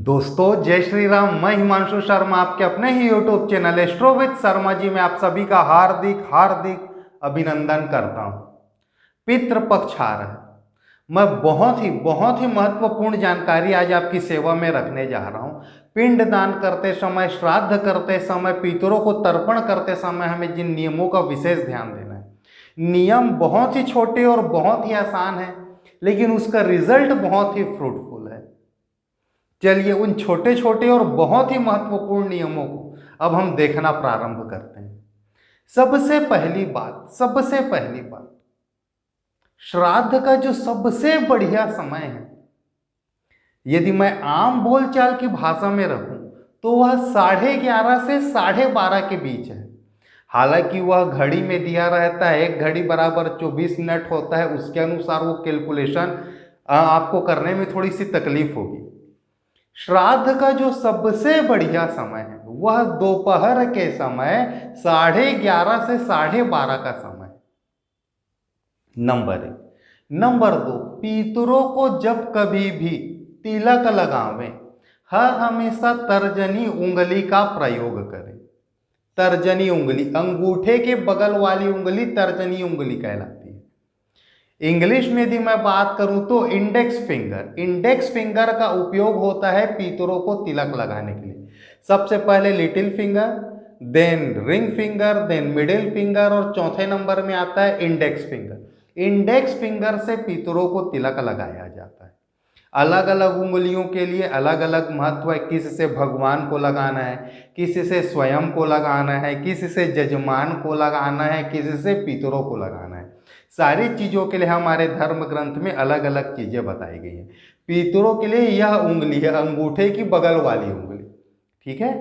दोस्तों जय श्री राम। मैं हिमांशु शर्मा आपके अपने ही YouTube channel Astro with Sharma ji में आप सभी का हार्दिक हार्दिक अभिनंदन करता हूं। पितृपक्ष आ रहा है। मैं बहुत ही महत्वपूर्ण जानकारी आज आपकी सेवा में रखने जा रहा हूं। पिंड दान करते समय, श्राद्ध करते समय, पितरों को तर्पण करते समय हमें जिन नियमों का विशेष ध्यान देना है। नियम बहुत ही छोटे और बहुत ही आसान है, लेकिन उसका रिजल्ट बहुत ही फ्रूटफुल है। चलिए उन छोटे छोटे और बहुत ही महत्वपूर्ण नियमों को अब हम देखना प्रारंभ करते हैं। सबसे पहली बात, श्राद्ध का जो सबसे बढ़िया समय है, यदि मैं आम बोलचाल की भाषा में रखूं तो वह 11:30 से 12:30 के बीच है। हालांकि वह घड़ी में दिया रहता है, एक घड़ी बराबर 24 मिनट होता है, उसके अनुसार वो कैलकुलेशन आपको करने में थोड़ी सी तकलीफ होगी। श्राद्ध का जो सबसे बढ़िया समय है वह दोपहर के समय 11:30 से 12:30 का समय। नंबर 1। नंबर 2, पितरों को जब कभी भी तिलक लगावें, हर हमेशा तर्जनी उंगली का प्रयोग करें। तर्जनी उंगली, अंगूठे के बगल वाली उंगली तर्जनी उंगली कहलाती है। इंग्लिश में यदि मैं बात करूं तो इंडेक्स फिंगर का उपयोग होता है पितरों को तिलक लगाने के लिए। सबसे पहले little finger, then ring finger, then middle finger और चौथे नंबर में आता है इंडेक्स फिंगर। इंडेक्स फिंगर से पितरों को तिलक लगाया जाता है। अलग अलग उंगलियों के लिए अलग अलग महत्व है। किसी से भगवान को लगाना है, किसी से स्वयं को लगाना है, किसी से जजमान को लगाना है, किसी से पितरों को लगाना है। सारी चीज़ों के लिए हमारे धर्म ग्रंथ में अलग अलग चीज़ें बताई गई हैं। पितरों के लिए यह उंगली है, अंगूठे की बगल वाली उंगली। ठीक है।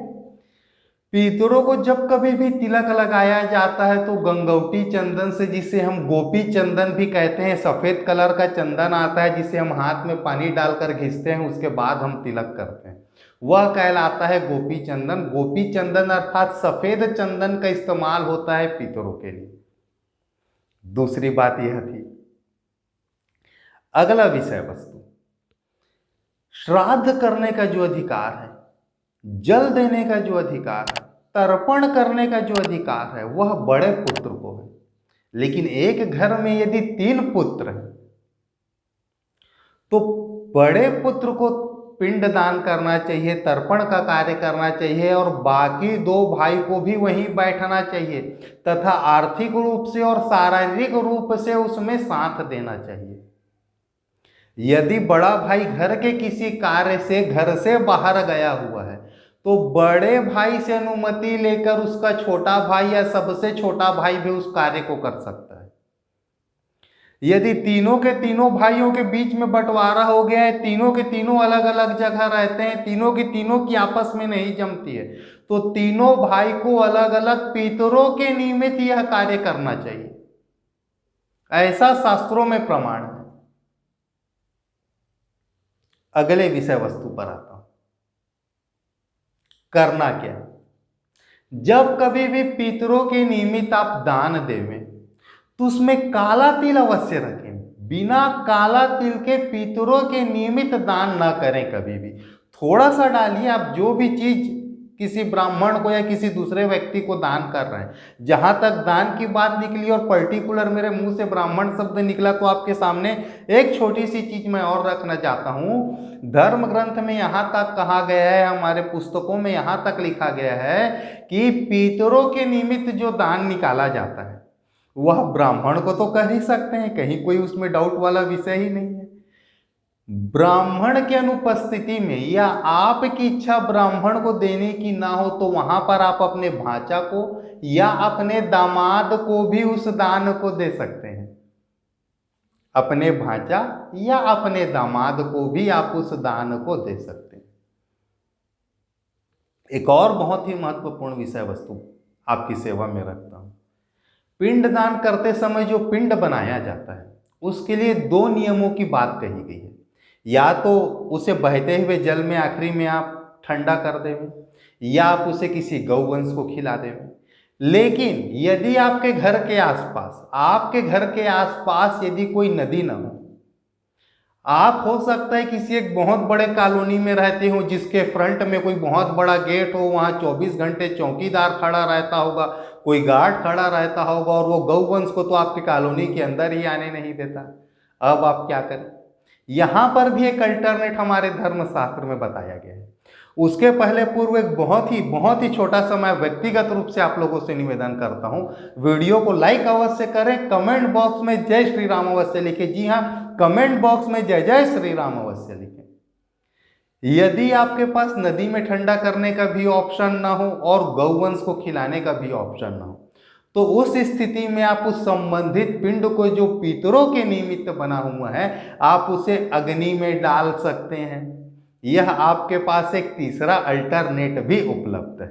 पितरों को जब कभी भी तिलक लगाया जाता है तो गंगौटी चंदन से, जिसे हम गोपी चंदन भी कहते हैं, सफेद कलर का चंदन आता है जिसे हम हाथ में पानी डालकर घिसते हैं, उसके बाद हम तिलक करते हैं, वह कहलाता है गोपी चंदन। गोपी चंदन अर्थात सफेद चंदन का इस्तेमाल होता है पितरों के लिए। दूसरी बात यह थी। अगला विषय वस्तु, श्राद्ध करने का जो अधिकार है, जल देने का जो अधिकार है, तर्पण करने का जो अधिकार है, वह बड़े पुत्र को है। लेकिन एक घर में यदि 3 पुत्र हैं तो बड़े पुत्र को पिंड दान करना चाहिए, तर्पण का कार्य करना चाहिए और बाकी 2 भाई को भी वहीं बैठना चाहिए तथा आर्थिक रूप से और शारीरिक रूप से उसमें साथ देना चाहिए। यदि बड़ा भाई घर के किसी कार्य से घर से बाहर गया हुआ है तो बड़े भाई से अनुमति लेकर उसका छोटा भाई या सबसे छोटा भाई भी उस कार्य को कर सकता है। यदि तीनों के तीनों भाइयों के बीच में बंटवारा हो गया है, तीनों के तीनों अलग अलग जगह रहते हैं, तीनों की आपस में नहीं जमती है, तो तीनों भाई को अलग अलग पितरों के निमित्त यह कार्य करना चाहिए। ऐसा शास्त्रों में प्रमाण है। अगले विषय वस्तु पर आता हूं। करना क्या? जब कभी भी पितरों के निमित्त आप दान देवें तो उसमें काला तिल अवश्य रखें। बिना काला तिल के पितरों के निमित्त दान ना करें कभी भी। थोड़ा सा डालिए। आप जो भी चीज किसी ब्राह्मण को या किसी दूसरे व्यक्ति को दान कर रहे हैं, जहां तक दान की बात निकली और पर्टिकुलर मेरे मुंह से ब्राह्मण शब्द निकला, तो आपके सामने एक छोटी सी चीज मैं और रखना चाहता हूं। धर्म ग्रंथ में यहां तक कहा गया है, हमारे पुस्तकों में यहां तक लिखा गया है कि पितरों के निमित्त जो दान निकाला जाता है वह ब्राह्मण को तो कर ही सकते हैं, कहीं कोई उसमें डाउट वाला विषय ही नहीं है। ब्राह्मण की अनुपस्थिति में या आपकी इच्छा ब्राह्मण को देने की ना हो तो वहां पर आप अपने भांचा को या अपने दामाद को भी उस दान को दे सकते हैं। अपने भांचा या अपने दामाद को भी आप उस दान को दे सकते हैं। एक और बहुत ही महत्वपूर्ण विषय वस्तु आपकी सेवा में रखता हूं। पिंड दान करते समय जो पिंड बनाया जाता है उसके लिए 2 नियमों की बात कही गई है। या तो उसे बहते हुए जल में आखिरी में आप ठंडा कर देवें, या आप उसे किसी गौवंश को खिला देवें। लेकिन यदि आपके घर के आसपास यदि कोई नदी न हो, आप हो सकता है किसी एक बहुत बड़े कॉलोनी में रहते हो जिसके फ्रंट में कोई बहुत बड़ा गेट हो, वहाँ 24 घंटे चौकीदार खड़ा रहता होगा, कोई गार्ड खड़ा रहता होगा और वो गौवंश को तो आपकी कॉलोनी के अंदर ही आने नहीं देता। अब आप क्या करें? यहाँ पर भी एक अल्टरनेट हमारे धर्मशास्त्र में बताया गया है। उसके पहले पूर्व एक बहुत ही छोटा सा मैं व्यक्तिगत रूप से आप लोगों से निवेदन करता हूं, वीडियो को लाइक अवश्य करें, कमेंट बॉक्स में जय श्री राम अवश्य लिखें। जी हाँ, कमेंट बॉक्स में जय जय श्री राम अवश्य लिखें। यदि आपके पास नदी में ठंडा करने का भी ऑप्शन ना हो और गौवंश को खिलाने का भी ऑप्शन ना हो, तो उस स्थिति में आप उस संबंधित पिंड को जो पितरों के निमित्त बना हुआ है, आप उसे अग्नि में डाल सकते हैं। यह आपके पास एक तीसरा अल्टरनेट भी उपलब्ध है।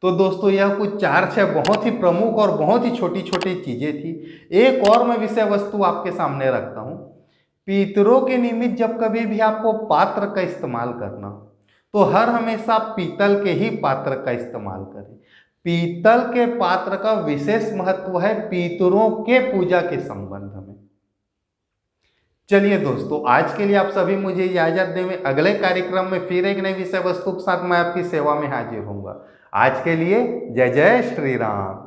तो दोस्तों, यह कुछ 4-6 बहुत ही प्रमुख और बहुत ही छोटी छोटी चीजें थी। एक और मैं विषय वस्तु आपके सामने रखता हूं। पितरों के निमित्त जब कभी भी आपको पात्र का इस्तेमाल करना हो, तो हर हमेशा पीतल के ही पात्र का इस्तेमाल करें। पीतल के पात्र का विशेष महत्व है पितरों के पूजा के संबंध में। चलिए दोस्तों, आज के लिए आप सभी मुझे इजाजत दें। अगले कार्यक्रम में फिर एक नई विषय वस्तु के साथ मैं आपकी सेवा में हाजिर होऊंगा। आज के लिए जय जय श्री राम।